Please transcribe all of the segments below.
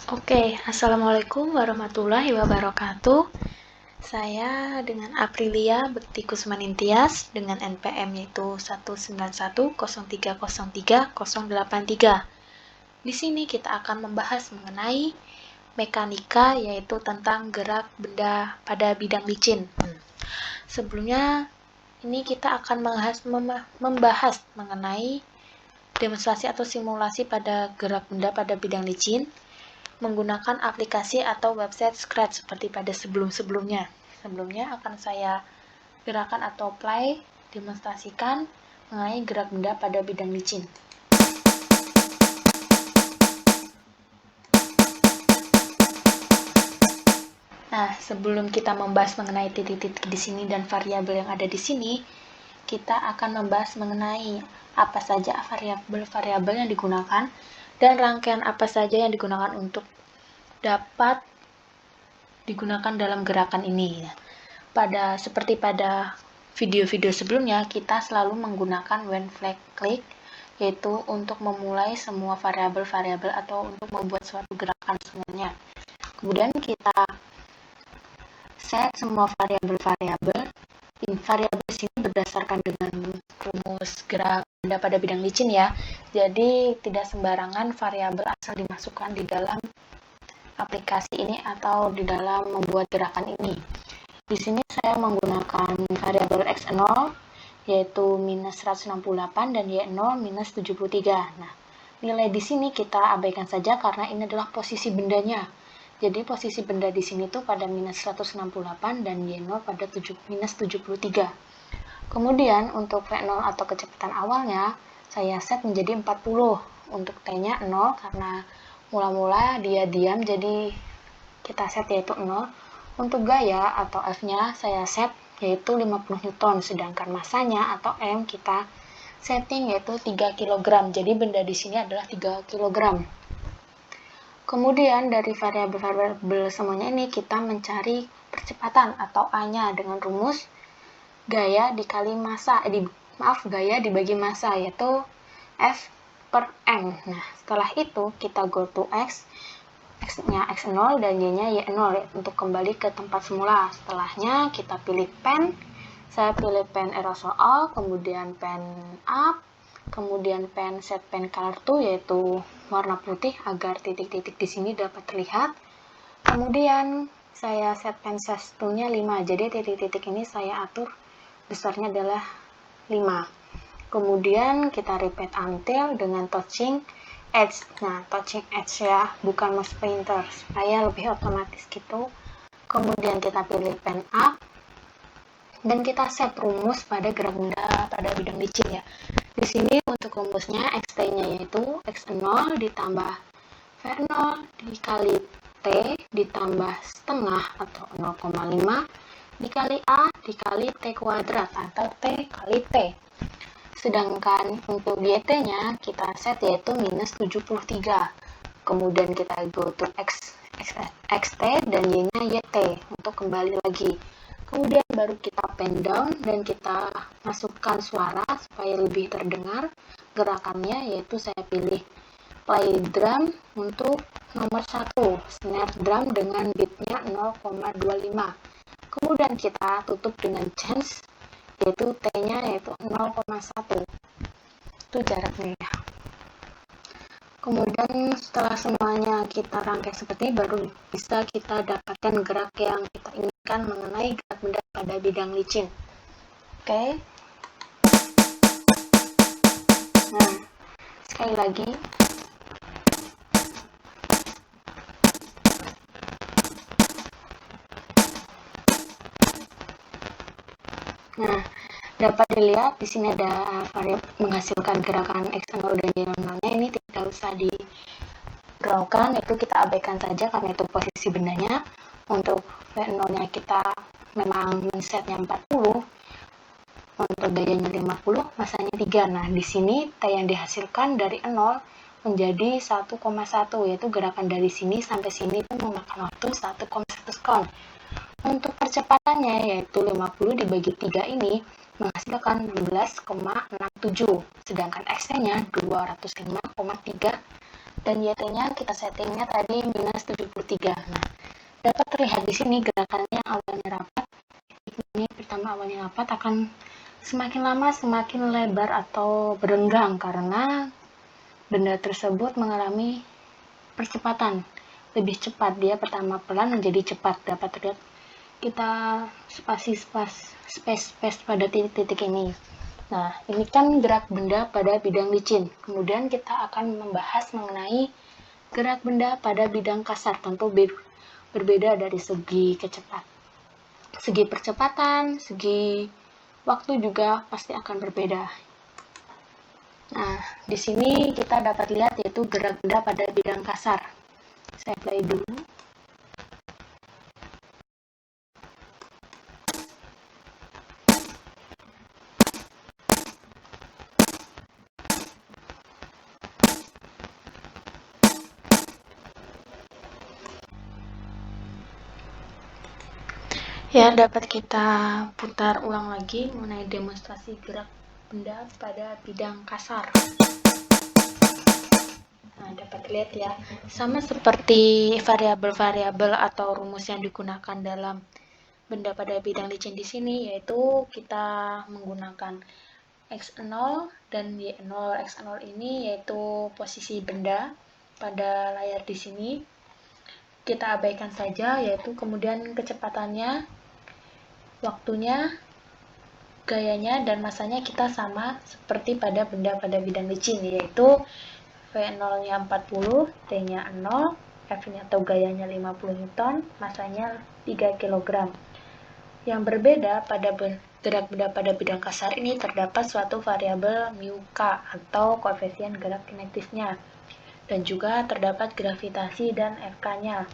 Assalamualaikum warahmatullahi wabarakatuh. Saya dengan Aprilia Bekti Kusmanintias dengan NPM yaitu 19103038083. Di sini kita akan membahas mengenai mekanika, yaitu tentang gerak benda pada bidang licin. Sebelumnya ini kita akan membahas mengenai demonstrasi atau simulasi pada gerak benda pada bidang licin menggunakan aplikasi atau website Scratch seperti pada sebelumnya. Sebelumnya akan saya gerakan atau play demonstrasikan mengenai gerak benda pada bidang licin. Nah, sebelum kita membahas mengenai titik-titik di sini dan variabel yang ada di sini, kita akan membahas mengenai apa saja variabel-variabel yang digunakan dan rangkaian apa saja yang digunakan untuk dapat digunakan dalam gerakan ini. Seperti pada video-video sebelumnya, kita selalu menggunakan when flag click, yaitu untuk memulai semua variabel-variabel atau untuk membuat suatu gerakan sebenarnya. Kemudian kita set semua variabel-variabel. Variabel sini berdasarkan dengan rumus gerak benda pada bidang licin ya. Jadi tidak sembarangan variabel asal dimasukkan di dalam aplikasi ini atau di dalam membuat gerakan ini. Di sini saya menggunakan variabel x0 yaitu minus 168 dan y0 minus 73. Nah, nilai di sini kita abaikan saja karena ini adalah posisi bendanya. Jadi posisi benda di sini tuh pada minus 168 dan y0 pada minus 73. Kemudian untuk v0 atau kecepatan awalnya saya set menjadi 40. Untuk t-nya 0 karena mula-mula dia diam, jadi kita set yaitu 0. Untuk gaya atau F-nya saya set yaitu 50 Newton, sedangkan masanya atau M kita setting yaitu 3 kg. Jadi benda di sini adalah 3 kg. Kemudian dari variabel-variabel semuanya ini kita mencari percepatan atau A-nya dengan rumus gaya dikali massa, gaya dibagi massa yaitu F per M. Nah, setelah itu kita go to X, X-nya X0 dan Y-nya Y0 untuk kembali ke tempat semula. Setelahnya kita pilih pen, saya pilih pen aerosol, kemudian pen up, kemudian pen set pen color to yaitu warna putih agar titik-titik di sini dapat terlihat. Kemudian saya set pen size to-nya 5, jadi titik-titik ini saya atur besarnya adalah 5. Kemudian kita repeat until dengan touching edge. Nah, touching edge ya, bukan mouse pointer, supaya lebih otomatis gitu. Kemudian kita pilih pen up dan kita set rumus pada gerak benda pada bidang licin ya. Di sini untuk rumusnya xt-nya yaitu x0 ditambah v0 dikali t ditambah setengah atau 0,5 dikali a dikali t kuadrat atau t kali t. Sedangkan untuk YT-nya kita set yaitu minus 73. Kemudian kita go to XT dan Y-nya YT untuk kembali lagi. Kemudian baru kita pen down dan kita masukkan suara supaya lebih terdengar gerakannya, yaitu saya pilih play drum untuk nomor 1, snare drum dengan beatnya 0,25. Kemudian kita tutup dengan change yaitu T-nya yaitu 0,1. Itu jaraknya ya. Kemudian setelah semuanya kita rangkai seperti ini, baru bisa kita dapatkan gerak yang kita inginkan mengenai gerak benda pada bidang licin. Oke. Nah, sekali lagi. Nah, dapat dilihat di sini ada variabel menghasilkan gerakan x0 dan y0-nya, ini tidak usah di-drawkan, itu kita abaikan saja karena itu posisi bendanya. Untuk v0-nya kita memang men-setnya 40, untuk gayanya 50, masanya 3. Nah, di sini T yang dihasilkan dari 0 menjadi 1,1, yaitu gerakan dari sini sampai sini itu memakan waktu 1,1 sekon. Untuk percepatannya yaitu 50 dibagi 3 ini menghasilkan 12,67, sedangkan X-nya 205,3 dan YT-nya kita settingnya tadi minus 73. Nah, dapat terlihat di sini gerakannya awalnya rapat. Ini pertama awalnya rapat akan semakin lama semakin lebar atau berenggang karena benda tersebut mengalami percepatan. Lebih cepat, dia pertama pelan menjadi cepat. Dapat terlihat kita space pada titik-titik ini. Nah, ini kan gerak benda pada bidang licin. Kemudian kita akan membahas mengenai gerak benda pada bidang kasar. Tentu berbeda dari segi percepatan, segi waktu juga pasti akan berbeda. Nah, di sini kita dapat lihat yaitu gerak benda pada bidang kasar. Saya play dulu. Ya, dapat kita putar ulang lagi mengenai demonstrasi gerak benda pada bidang kasar. Nah, dapat lihat ya, sama seperti variabel-variabel atau rumus yang digunakan dalam benda pada bidang licin di sini, yaitu kita menggunakan X0 dan Y0. X0 ini yaitu posisi benda pada layar di sini. Kita abaikan saja, yaitu kemudian kecepatannya, waktunya, gayanya, dan masanya kita sama seperti pada benda pada bidang licin, yaitu V0-nya 40, T-nya 0, F-nya atau gayanya 50 Newton, masanya 3 kg. Yang berbeda pada gerak benda pada bidang kasar ini terdapat suatu variabel mu k atau koefisien gerak kinetisnya, dan juga terdapat gravitasi dan Fk-nya.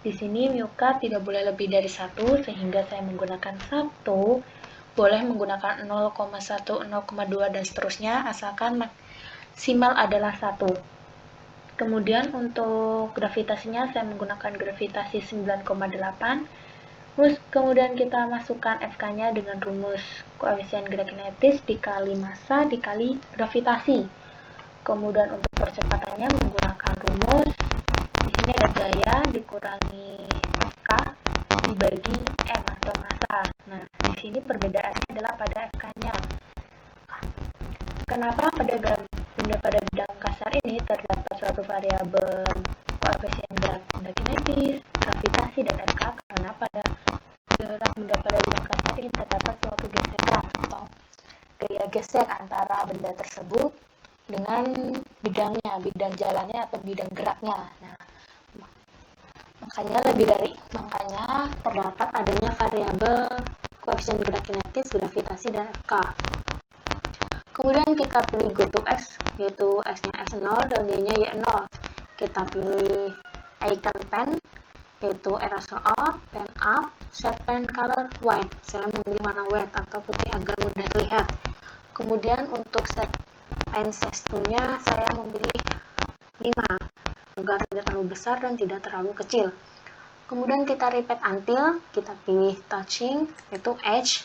Di sini mu k tidak boleh lebih dari 1, sehingga saya menggunakan 1, boleh menggunakan 0,1, 0,2, dan seterusnya, asalkan maksimal adalah 1. Kemudian untuk gravitasinya saya menggunakan gravitasi 9,8. Terus kemudian kita masukkan Fk-nya dengan rumus koefisien gerak kinetis dikali massa dikali gravitasi. Kemudian untuk percepatannya menggunakan rumus, di sini ada gaya dikurangi Fk dibagi m atau massa. Nah, di sini perbedaannya adalah pada Fk-nya. Kenapa pada benda pada bidang kasar ini terdapat suatu variabel koefisien gerak benda kinetis, gravitasi, dan Fk? Karena pada gerak benda pada bidang kasar ini terdapat suatu gesekan atau gaya gesek antara benda tersebut dengan bidangnya, bidang jalannya atau bidang geraknya. Nah, makanya terdapat adanya variabel koefisien gerak kinetis, gravitasi, dan Fk. Kemudian kita pilih go to X, yaitu X-nya X0 dan Y-nya Y0. Kita pilih icon pen, yaitu eraser all, pen up, set pen color white. Saya memilih warna white atau putih agar mudah terlihat. Kemudian untuk set pen size nya saya memilih 5 agar tidak terlalu besar dan tidak terlalu kecil. Kemudian kita repeat until, kita pilih touching, yaitu edge.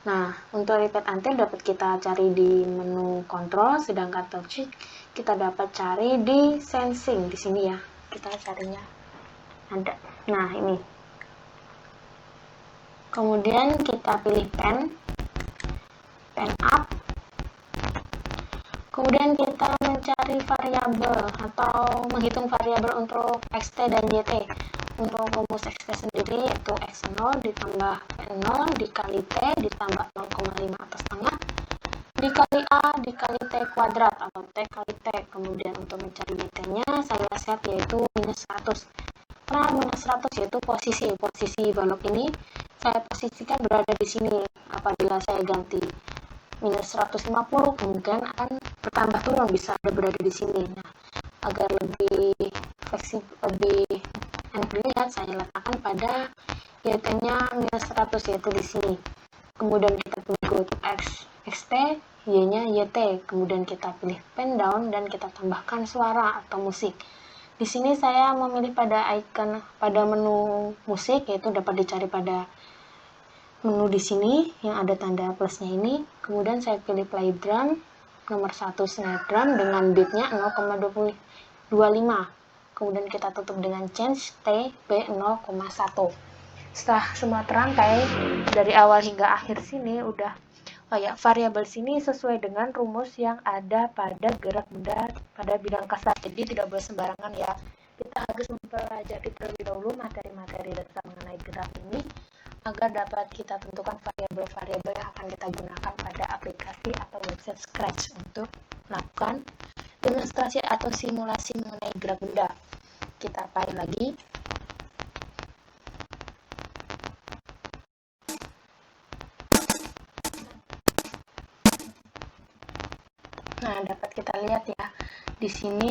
Nah, untuk repeat until dapat kita cari di menu control, sedangkan touching kita dapat cari di sensing di sini ya. Kita carinya ada. Nah, ini. Kemudian kita pilih pen up. Kemudian kita mencari variabel atau menghitung variabel untuk xt dan yt. Untuk rumus xt sendiri yaitu x0 ditambah n0 dikali t ditambah 0,5 atas tengah dikali a dikali t kuadrat atau t kali t. Kemudian untuk mencari yt-nya saya set yaitu minus 100. Karena minus 100 yaitu posisi balok ini saya posisikan berada di sini. Apabila saya ganti minus 150, kemudian akan bertambah turun, bisa ada berada di sini. Nah, agar lebih fleksibel, lebih enak dilihat, saya letakkan pada yt-nya minus 100 yaitu di sini. Kemudian kita pilih go to xt, y-nya yt. Kemudian kita pilih pen down dan kita tambahkan suara atau musik. Di sini saya memilih pada icon pada menu musik, yaitu dapat dicari pada menu di sini yang ada tanda plusnya ini. Kemudian saya pilih play drum nomor 1 snare drum dengan beatnya 0,25 25. Kemudian kita tutup dengan change TB 0,1. Setelah semua terangkai dari awal hingga akhir sini udah variabel sini sesuai dengan rumus yang ada pada gerak benda pada bidang kasar. Jadi tidak boleh sembarangan ya. Kita harus mempelajari terlebih dahulu materi-materi dasar mengenai gerak ini agar dapat kita tentukan variabel-variabel yang akan kita gunakan pada aplikasi atau website Scratch untuk melakukan demonstrasi atau simulasi mengenai gerak benda. Kita apply lagi. Nah, dapat kita lihat ya, di sini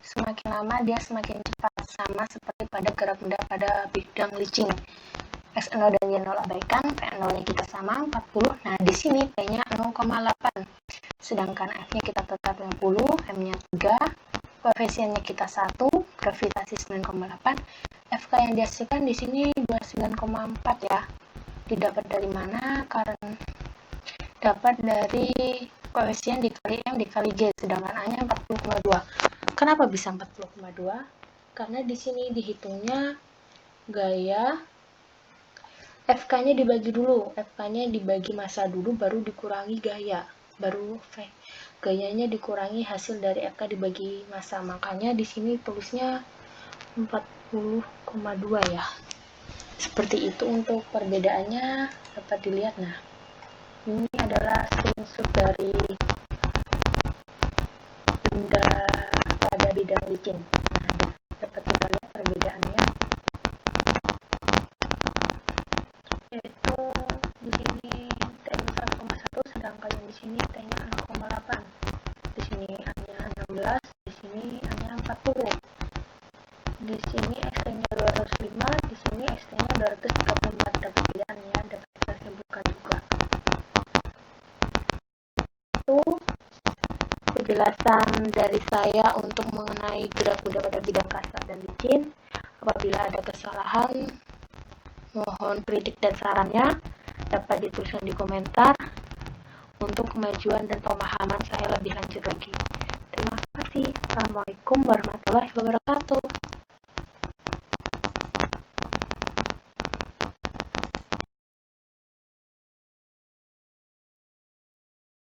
semakin lama dia semakin cepat, sama seperti pada gerak benda pada bidang leaching. X0 dan Y0 abaikan, P0-nya kita sama 40. Nah, di sini P-nya 0,8. Sedangkan F-nya kita tetap 50, M-nya 3, koefisiennya kita 1, gravitasi 9,8. FK yang dihasilkan di sini 29,4 ya. Didapat dari mana? Karena dapat dari koefisien dikali M dikali G, sedangkan A-nya 40,2. Kenapa bisa 40,2? Karena di sini dihitungnya gaya FK-nya dibagi dulu, FK-nya dibagi massa dulu, baru dikurangi gaya, baru gayanya dikurangi hasil dari FK dibagi massa. Makanya di sini tulisnya 40,2 ya. Seperti itu untuk perbedaannya dapat dilihat. Nah, ini adalah screenshot dari benda pada bidang leaching. Nah, dapat kita lihat perbedaannya. Yaitu di sini T-nya 1,1, sedangkan yang di sini T-nya 0,8. Di sini A-nya 16, di sini A-nya 40. Di sini ST-nya 205, di sini ST-nya 234. Dapat perbedaan ya, dapat kita sebutkan juga. Itu penjelasan dari saya untuk mengenai gerak benda pada bidang kasar dan licin. Apabila ada kesalahan, mohon kritik dan sarannya dapat dituliskan di komentar untuk kemajuan dan pemahaman saya lebih lanjut lagi. Terima kasih. Assalamualaikum warahmatullahi wabarakatuh.